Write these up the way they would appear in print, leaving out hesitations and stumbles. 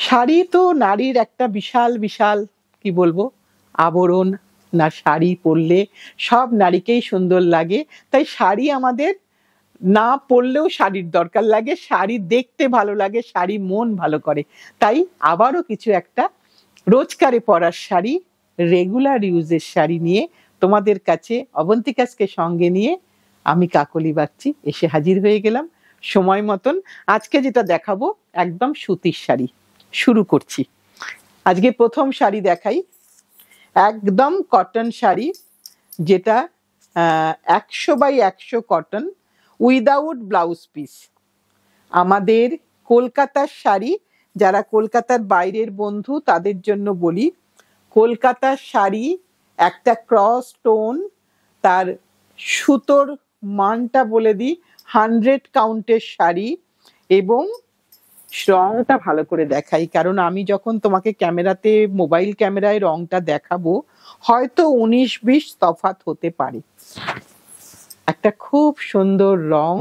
শাড়ি তো নারীর একটা বিশাল বিশাল কি বলবো আবরণ। না শাড়ি পরলে সব নারীকেই সুন্দর লাগে। তাই শাড়ি আমাদের না পরলেও শাড়ির দরকার লাগে, শাড়ি দেখতে ভালো লাগে, শাড়ি মন ভালো করে। তাই আবারও কিছু একটা রোজকারে পরার শাড়ি, রেগুলার ইউজের শাড়ি নিয়ে তোমাদের কাছে অবন্তিকাসকে সঙ্গে নিয়ে আমি কাকলি বাগচি এসে হাজির হয়ে গেলাম সময় মতন। আজকে যেটা দেখাবো একদম সুতির শাড়ি। শুরু করছি। আজকে প্রথম শাড়ি দেখাই, একদম কটন শাড়ি, যেটা 100/100 কটন, উইদাউট ব্লাউজ পিস। আমাদের কলকাতার শাড়ি, যারা কলকাতার বাইরের বন্ধু তাদের জন্য বলি, কলকাতার শাড়ি একটা ক্রস টোন, তার সুতোর মানটা বলে দিই 100 কাউন্টের শাড়ি। এবং রংটা ভালো করে দেখাই, কারণ আমি যখন তোমাকে ক্যামেরাতে মোবাইল ক্যামেরায় রংটা দেখাবো হয়তো 19-20 তফাৎ হতে পারে। একটা খুব সুন্দর রং।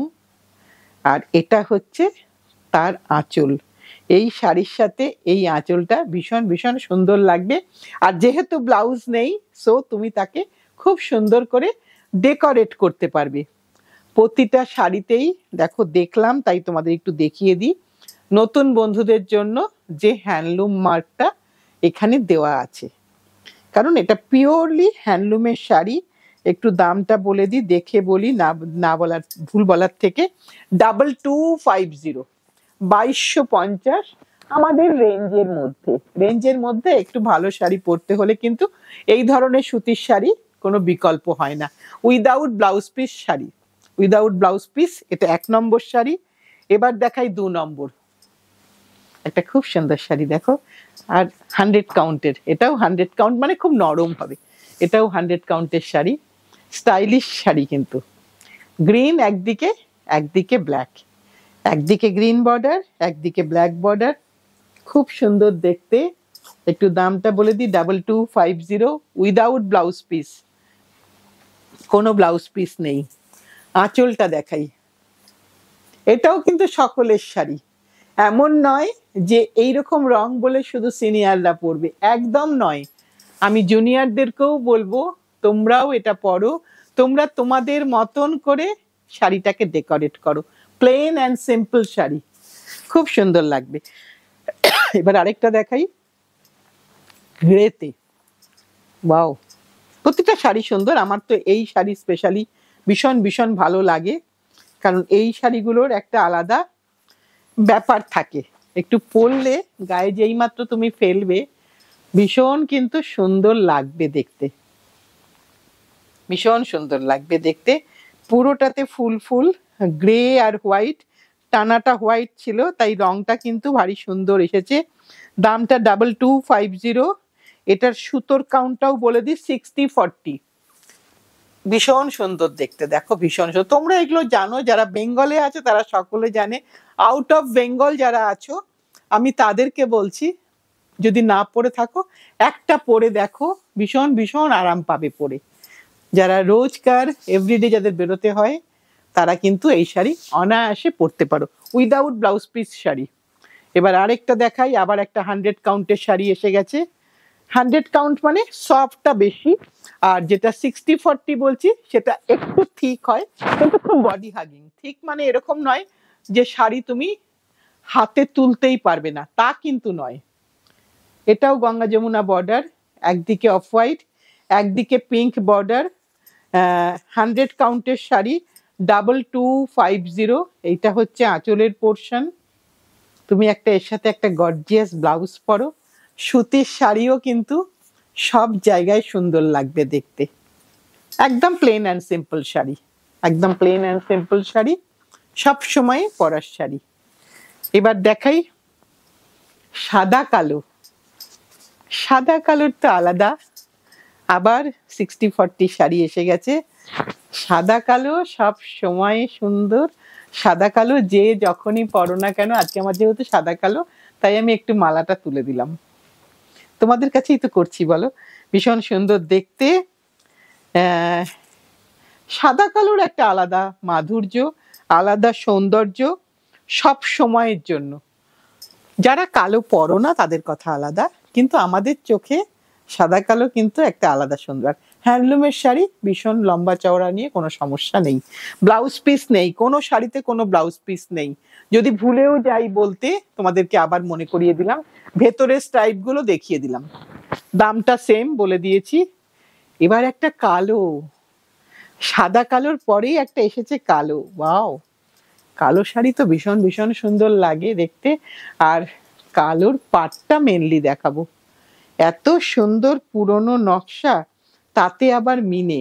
আর এটা হচ্ছে তার আঁচল। এই শাড়ির সাথে এই আঁচলটা ভীষণ ভীষণ সুন্দর লাগবে। আর যেহেতু ব্লাউজ নেই, সো তুমি তাকে খুব সুন্দর করে ডেকোরেট করতে পারবে। প্রতিটা শাড়িতেই দেখো দেখলাম, তাই তোমাদের একটু দেখিয়ে দিই নতুন বন্ধুদের জন্য যে হ্যান্ডলুম মার্কটা এখানে দেওয়া আছে, কারণ এটা পিওরলি হ্যান্ডলুমের শাড়ি। একটু দামটা বলে দিই, দেখে বলি, না বলার ভুল বলার থেকে। 2250, 2250 আমাদের রেঞ্জের মধ্যে একটু ভালো শাড়ি পরতে হলে কিন্তু এই ধরনের সুতির শাড়ি কোনো বিকল্প হয় না। Without blouse piece sari, without blouse piece, এটা 1 নম্বর শাড়ি। এবার দেখাই 2 নম্বর। একটা খুব সুন্দর শাড়ি দেখো, আর 100 কাউন্টের। এটাও 100 কাউন্ট, মানে খুব নরম হবে। এটাও 100 কাউন্টের শাড়ি, স্টাইলিশ শাড়ি কিন্তু। গ্রিন একদিকে, একদিকে ব্ল্যাক, একদিকে গ্রিন বর্ডার, একদিকে ব্ল্যাক বর্ডার, খুব সুন্দর দেখতে। একটু দামটা বলে দিই, 2250, উইদাউট ব্লাউজ পিস, কোনো ব্লাউজ পিস নেই। আঁচলটা দেখাই, এটাও কিন্তু সকলের শাড়ি। এমন নয় যে এইরকম রং বলে শুধু সিনিয়ররা পরবে, একদম নয়। আমি জুনিয়রদেরকেও বলবো তোমরাও এটা পরো, তোমরা তোমাদের মতন করে শাড়িটাকে ডেকোরেট করো। প্লেন অ্যান্ড সিম্পল শাড়ি, খুব সুন্দর লাগবে। এবার আরেকটা দেখাই, গ্রেতে। ওয়াও, প্রতিটা শাড়ি সুন্দর। আমার তো এই শাড়ি স্পেশালি ভীষণ ভীষণ ভালো লাগে, কারণ এই শাড়িগুলোর একটা আলাদা ব্যাপার থাকে। একটু পরলে গায়ে যেই মাত্র তুমি ফেলবে ভীষণ কিন্তু সুন্দর লাগবে দেখতে, ভীষণ সুন্দর লাগবে দেখতে। পুরোটাতে ফুল ফুল গ্রে আর হোয়াইট, টানাটা হোয়াইট ছিল, তাই রংটা কিন্তু ভারী সুন্দর এসেছে। দামটা 2250। এটার সুতোর কাউন্টটাও বলে দিই 60-40। ভীষণ সুন্দর দেখতে, দেখো ভীষণ সুন্দর। তোমরা এগুলো জানো, যারা বেঙ্গলে আছে তারা সকলে জানে। আউট অফ বেঙ্গল যারা আছো, আমি তাদেরকে বলছি যদি না পরে থাকো একটা পরে দেখো, ভীষণ ভীষণ আরাম পাবে পরে। যারা রোজকার এভরিডে যাদের বেরোতে হয় তারা কিন্তু এই শাড়ি অনায়াসে পরতে পারো, উইদাউট ব্লাউজ পিস শাড়ি। এবার আরেকটা দেখাই, আবার একটা 100 কাউন্টের শাড়ি এসে গেছে। 100 কাউন্ট মানে সফটটা বেশি, আর যেটা 60-40 বলছি সেটা একটু থিক হয়, কিন্তু খুব বডি হাগিং। ঠিক মানে এরকম নয় যে শাড়ি তুমি হাতে তুলতেই পারবে না, তা কিন্তু নয়। এটাও গঙ্গা যমুনা বর্ডার, একদিকে অফ হোয়াইট, একদিকে পিঙ্ক বর্ডার। 100 কাউন্টের শাড়ি, 2250। এইটা হচ্ছে আঁচলের পোর্শন। তুমি একটা এর সাথে একটা গর্জিয়াস ব্লাউজ পরো, সুতির শাড়িও কিন্তু সব জায়গায় সুন্দর লাগবে দেখতে। একদম প্লেন অ্যান্ড সিম্পল শাড়ি, একদম প্লেন অ্যান্ড সিম্পল শাড়ি, সব সময় পরার শাড়ি। এবার দেখাই সাদা কালো। সাদা কালোর তো আলাদা, আবার 60-40 শাড়ি এসে গেছে। সাদা কালো সব সময় সুন্দর। সাদা কালো যে যখনই পরো না কেন, আজকে আমার যেহেতু সাদা কালো তাই আমি একটু মালাটা তুলে দিলাম, তোমাদের কাছেই তো করছি বলো। ভীষণ সুন্দর দেখতে। সাদা কালোর একটা আলাদা মাধুর্য, আলাদা সৌন্দর্য সব সময়ের জন্য। যারা কালো পরো না তাদের কথা আলাদা, কিন্তু আমাদের চোখে সাদা কালো কিন্তু একটা আলাদা সুন্দর। হ্যান্ডলুমের শাড়ি ভীষণ লম্বা চওড়া নিয়ে কোনো সমস্যা নেই। ব্লাউজ পিস নেই, কোনো শাড়িতে কোনো ব্লাউজ পিস নেই। যদি ভুলেও যাই বলতে, তোমাদেরকে আবার মনে করিয়ে দিলাম, ভেতরের স্ট্রাইপ গুলো দেখিয়ে দিলাম। দামটা সেম বলে দিয়েছি। এবার একটা কালো, সাদা কালোর পরেই একটা এসেছে কালো। ওয়াও, কালো শাড়ি তো ভীষণ ভীষণ সুন্দর লাগে দেখতে। আর কালোর পাটটা মেনলি দেখাবো। এত সুন্দর পুরনো নকশা, তাতে আবার মিনে,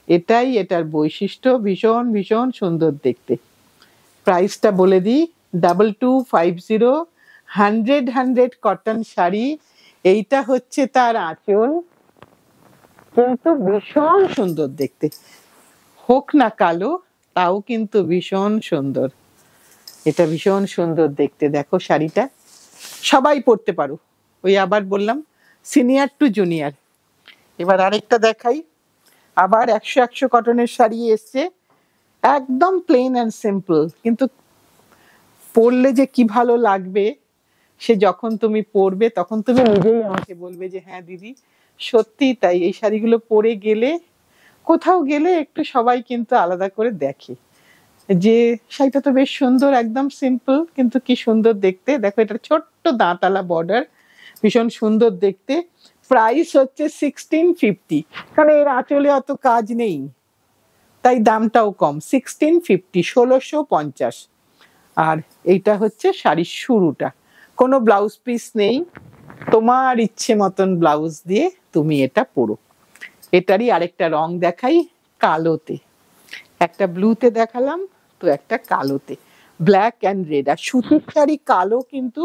এটাই এটার বৈশিষ্ট্য। ভীষণ ভীষণ সুন্দর দেখতে। প্রাইসটা বলে দিই, 2250। 100 কটন শাড়ি। এইটা হচ্ছে তার আঁচল, কিন্তু ভীষণ সুন্দর দেখতে। হোক না কালো, তাও কিন্তু ভীষণ সুন্দর। এটা ভীষণ সুন্দর দেখতে। দেখো শাড়িটা সবাই পরতে পারো। ওই আবার বললাম, সিনিয়র টু জুনিয়র। এবার আরেকটা দেখাই। আবার 100 কটনের শাড়ি এসছে, একদম প্লেন অ্যান্ড সিম্পল, কিন্তু পরলে যে কি ভালো লাগবে, সে যখন তুমি পরবে তখন তুমি নিজেই আমাকে বলবে যে হ্যাঁ দিদি সত্যি তাই। এই শাড়িগুলো পরে গেলে, কোথাও গেলে একটু সবাই কিন্তু আলাদা করে দেখে যে শাড়িটা তো বেশ সুন্দর, একদম সিম্পল কিন্তু কি সুন্দর দেখতে। দেখো এটা ছোট্ট দাঁতালা বর্ডার, ভীষণ সুন্দর দেখতে। প্রাইস হচ্ছে 1650, কারণ এর আঁচলে অত কাজ নেই, তাই দামটাও কম। 1650, 1650। আর এইটা হচ্ছে শাড়ির শুরুটা, কোনো ব্লাউজ পিস নেই, তোমার ইচ্ছে মতন ব্লাউজ দিয়ে তুমি এটা পরো। এটারই আরেকটা রং দেখাই, কালোতে। একটা ব্লুতে দেখালাম, তো একটা কালোতে, ব্ল্যাক অ্যান্ড রেড। আর সুতির শাড়ি কালো কিন্তু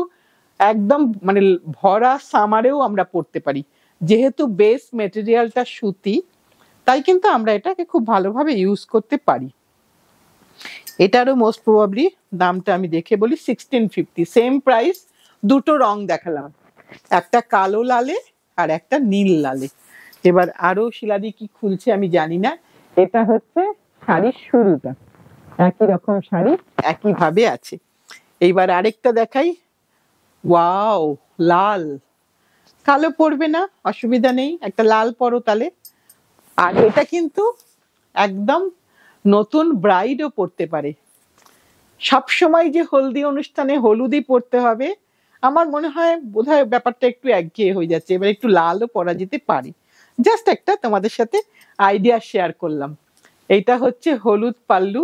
একদম মানে ভরা সামারেও আমরা পরতে পারি, যেহেতু বেস মেটেরিয়ালটা সুতি, তাই কিন্তু আমরা এটাকে খুব ভালোভাবে ইউজ করতে পারি। এটারও মোস্ট প্রবাবলি দামটা আমি দেখে বলি, 1650, সেম প্রাইস। দুটো রং দেখালাম, একটা কালো লালে আর একটা নীল লালে। এবার আরো শিলাদি কি খুলছে আমি জানি না। এটা হচ্ছে শাড়ির শুরুটা, একই রকম শাড়ি একই ভাবে আছে। এইবার আরেকটা দেখাই। ওয়াও, লাল। কালো পরবে না, অসুবিধা নেই, একটা লাল পরো তাহলে। আর এটা কিন্তু একদম নতুন ব্রাইডও পরতে পারে। সবসময় যে হলদি অনুষ্ঠানে হলুদই পরতে হবে, আমার মনে হয় বোধহয় ব্যাপারটা একটু একঘেয়ে হয়ে যাচ্ছে। এবার একটু লালও পরা যেতে পারে। জাস্ট একটা তোমাদের সাথে আইডিয়া শেয়ার করলাম। এইটা হচ্ছে হলুদ পাল্লু,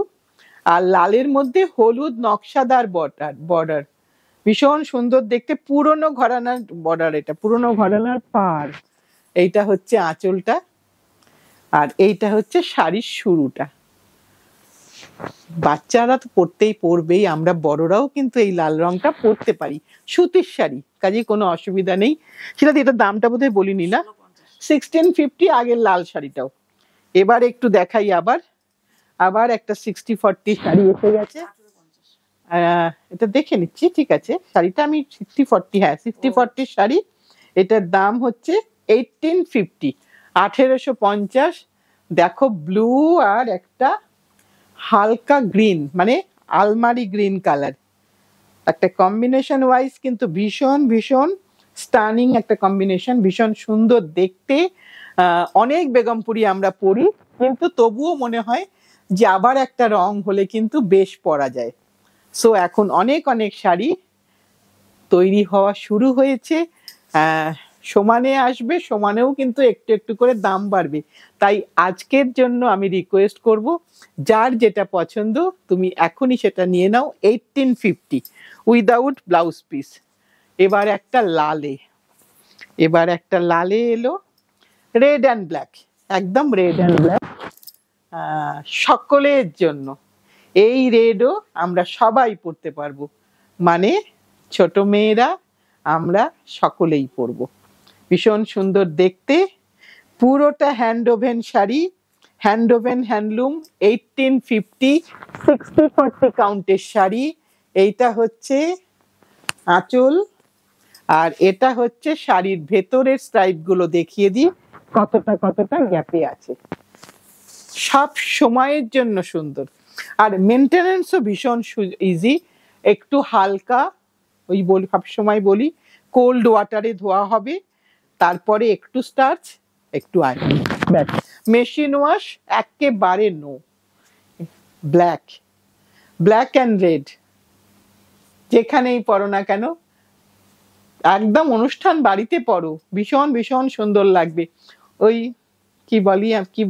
আর লালের মধ্যে হলুদ নকশাদার বর্ডার, ভীষণ সুন্দর দেখতে। পুরনো ঘরানার বর্ডার, এটা পুরনো ঘরানার পাড়। এইটা হচ্ছে আঁচলটা, আর এইটা হচ্ছে শাড়ির শুরুটা। বাচ্চারা তো পরতেই পরবেই, আমরা বড়রাও কিন্তু এই লাল রংটা পরতে পারি। সুতির শাড়ি, কাজে কোনো অসুবিধা নেই। সেটা এটার দামটা বোধহয় বলিনি না, 1650 আগের লাল শাড়িটাও। এবার একটু দেখাই আবার, আবার একটা 60-40 শাড়ি এসে গেছে। এটা দেখে নিচ্ছি, ঠিক আছে। শাড়িটা আমি 60-40, হ্যাঁ 60-40 শাড়ি। এটার দাম হচ্ছে 1850, 1850। দেখো ব্লু আর একটা হালকা গ্রিন, মানে আলমারি গ্রিন কালার, একটা কম্বিনেশন ওয়াইজ কিন্তু ভীষণ ভীষণ স্টানিং একটা কম্বিনেশন, ভীষণ সুন্দর দেখতে। অনেক বেগমপুরি আমরা পরি, কিন্তু তবুও মনে হয় যে আবার একটা রং হলে কিন্তু বেশ পরা যায়। সো এখন অনেক অনেক শাড়ি তৈরি হওয়া শুরু হয়েছে, সমানে আসবে, সমানেও কিন্তু একটু একটু করে দাম বাড়বে। তাই আজকের জন্য আমি রিকোয়েস্ট করব, যার যেটা পছন্দ তুমি এখনই সেটা নিয়ে নাও, 1850 উইদাউট ব্লাউজ পিস। এবার একটা লালে, এবার একটা লালে এলো, রেড অ্যান্ড ব্ল্যাক, একদম রেড অ্যান্ড ব্ল্যাক, সকলের জন্য। এই রেডও আমরা সবাই পরতে পারবো, মানে ছোট মেয়েরা আমরা সকলেই পরবো। ভীষণ সুন্দর দেখতে, পুরোটা hand woven sari, hand woven handloom, 1850, 60-40 কাউন্টের শাড়ি। এইটা হচ্ছে আঁচল, আর এটা হচ্ছে শাড়ির ভেতরের স্ট্রাইপ গুলো দেখিয়ে দিই কতটা কতটা গ্যাপে আছে। সব সময়ের জন্য সুন্দর, আর মেনটেনেন্সও ভীষণ ইজি। একটু হালকা ওই বলি সবসময় বলি কোল্ড ওয়াটারে ধোয়া হবে, তারপরে একটু স্টার্চ একটু আয়রন, ব্যাস। মেশিন ওয়াশ একেবারে no. Black, black and red যেখানেই পরো না কেন, একদম অনুষ্ঠান বাড়িতে পরো, ভীষণ ভীষণ সুন্দর লাগবে। ওই কি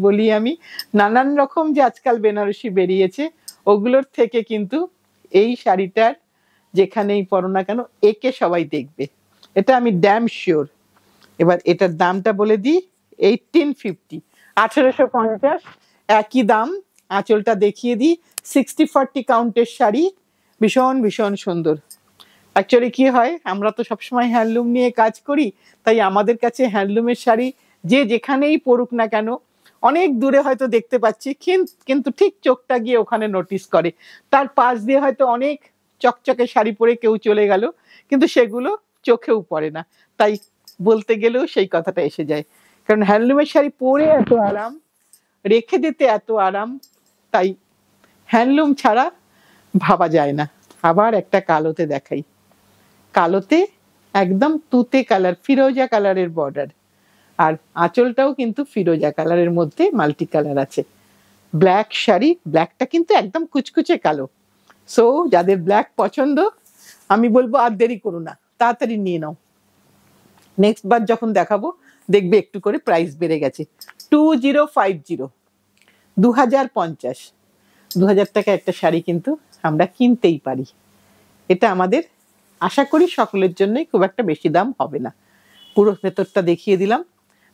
বলি আমি, নানান রকম যে আজকাল বেনারসি বেরিয়েছে ওগুলোর থেকে কিন্তু এই শাড়িটার যেখানেই পরো না কেন একে সবাই দেখবে, এটা আমি ড্যাম শিওর। এবার এটার দামটা বলে দিই, 1850, 1850, একই দাম। আঁচলটা দেখিয়ে দিই, 60-40 কাউন্টের শাড়ি, ভীষণ ভীষণ সুন্দর। অ্যাকচুয়ালি কি হয়, আমরা তো সবসময় হ্যান্ডলুম নিয়ে কাজ করি, তাই আমাদের কাছে হ্যান্ডলুমের শাড়ি যে যেখানেই পড়ুক না কেন, অনেক দূরে হয়তো দেখতে পাচ্ছি কিন্তু ঠিক চোখটা গিয়ে ওখানে নোটিস করে। তার পাশ দিয়ে হয়তো অনেক চকচকে শাড়ি পরে কেউ চলে গেল, কিন্তু সেগুলো চোখেও পড়ে না। তাই বলতে গেলেও সেই কথাটা এসে যায়, কারণ হ্যান্ডলুমের শাড়ি পরে এত আরাম, রেখে দিতে এত আরাম, তাই হ্যান্ডলুম ছাড়া ভাবা যায় না। আবার একটা কালোতে দেখাই, কালোতে একদম তুতে কালার, ফিরোজা কালারের বর্ডার, আর আঁচলটাও কিন্তু ফিরোজা কালারের মধ্যে মাল্টি কালার আছে। ব্ল্যাক শাড়ি, ব্ল্যাকটা কিন্তু একদম কুচকুচে কালো। সো যাদের ব্ল্যাক পছন্দ, আমি বলবো আর দেরি করো না, তাড়াতাড়ি নিয়ে নাও। নেক্সট বার যখন দেখাবো দেখবে একটু করে প্রাইস বেড়ে গেছে। 2050, 2050, 2000 টাকা একটা শাড়ি কিন্তু আমরা কিনতেই পারি। এটা আমাদের আশা করি সকলের জন্যই খুব একটা বেশি দাম হবে না। পুরো ভেতরটা দেখিয়ে দিলাম,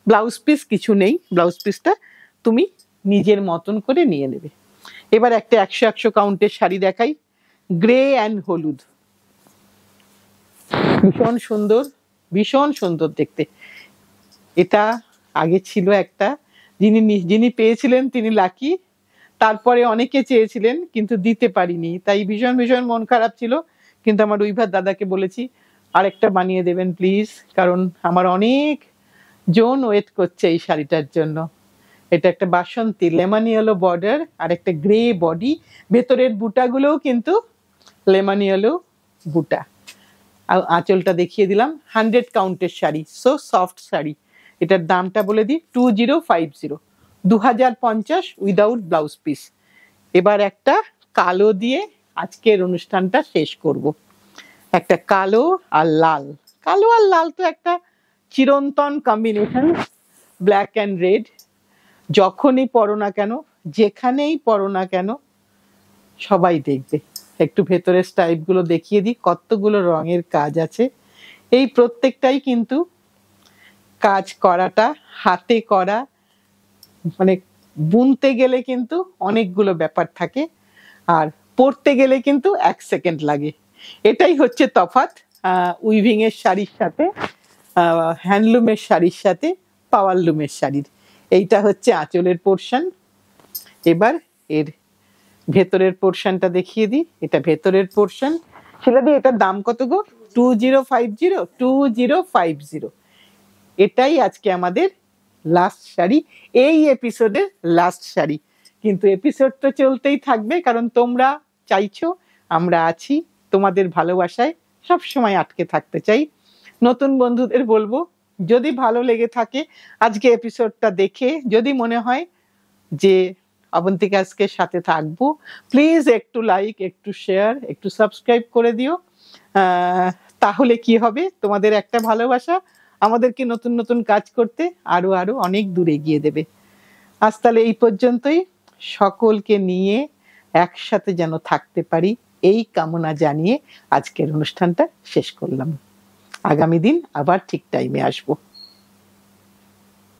ব্লাউজ পিস কিছু নেই, ব্লাউজ পিসটা তুমি নিজের মতন করে নিয়ে নেবে। এবার একটা 100-100 কাউন্টের শাড়ি দেখাই, গ্রে অ্যান্ড হলুদ, ভীষণ সুন্দর, ভীষণ সুন্দর দেখতে। এটা আগে ছিল একটা, যিনি পেয়েছিলেন তিনি লাকি, তারপরে অনেকে চেয়েছিলেন কিন্তু দিতে পারিনি, তাই ভীষণ ভীষণ মন খারাপ ছিল। কিন্তু আমার উইভার দাদাকে বলেছি আরেকটা বানিয়ে দেবেন প্লিজ, কারণ আমার অনেক জন ওয়েট করছে এই শাড়িটার জন্য। এটা একটা বাসন্তী লেমন ইয়েলো বর্ডার আর একটা গ্রে বডি, ভেতরের বুটাগুলোও কিন্তু লেমন ইয়েলো বুটা। আর আঁচলটা দেখিয়ে দিলাম, 100 কাউন্টের শাড়ি, সো সফট শাড়ি। এটার দামটা বলে দিই, 2050, 2050 উইদাউট ব্লাউজ পিস। এবার একটা কালো দিয়ে আজকের অনুষ্ঠানটা শেষ করব। একটা কালো আর লাল, কালো আর লাল তো একটা চিরন্তন কম্বিনেশন, ব্ল্যাক অ্যান্ড রেড। যখনই পরো না কেন, যেখানেই পরো না কেন, সবাই দেখবে। একটু ভেতরের স্টাইপগুলো দেখিয়ে দিই, কতগুলো রঙের কাজ আছে। এই প্রত্যেকটাই কিন্তু কাজ করাটা হাতে করা, মানে বুনতে গেলে কিন্তু অনেকগুলো ব্যাপার থাকে, আর পরতে গেলে কিন্তু 1 সেকেন্ড লাগে। এটাই হচ্ছে তফাৎ উইভিং এর শাড়ির সাথে, হ্যান্ডলুমের শাড়ির সাথে পাওয়ারলুমের শাড়ির। এইটা হচ্ছে আঁচলের পোর্শন। এবার এর ভেতরের পোর্শনটা দেখিয়ে দিই, এটা ভেতরের পোর্শন। সেটা দিয়ে এটার দাম কত গো? 2050, 2050। এটাই আজকে আমাদের লাস্ট শাড়ি, এই এপিসোডের লাস্ট শাড়ি। কিন্তু এপিসোড তো চলতেই থাকবে, কারণ তোমরা চাইছো, আমরা আছি, তোমাদের ভালোবাসায় সব সময় আটকে থাকতে চাই। নতুন বন্ধুদের বলবো, যদি ভালো লেগে থাকে আজকে এপিসোডটা দেখে, যদি মনে হয় যে অবন্তিকা আজকের সাথে থাকবো, প্লিজ একটু লাইক, একটু শেয়ার, একটু সাবস্ক্রাইব করে দিও। তাহলে কি হবে, তোমাদের একটা ভালোবাসা আমাদেরকে নতুন নতুন কাজ করতে আরো আরো অনেক দূরে এগিয়ে দেবে। আজ তাহলে এই পর্যন্তই, সকলকে নিয়ে একসাথে যেন থাকতে পারি এই কামনা জানিয়ে আজকের অনুষ্ঠানটা শেষ করলাম। আগামী দিন আবার ঠিক টাইমে আসবো।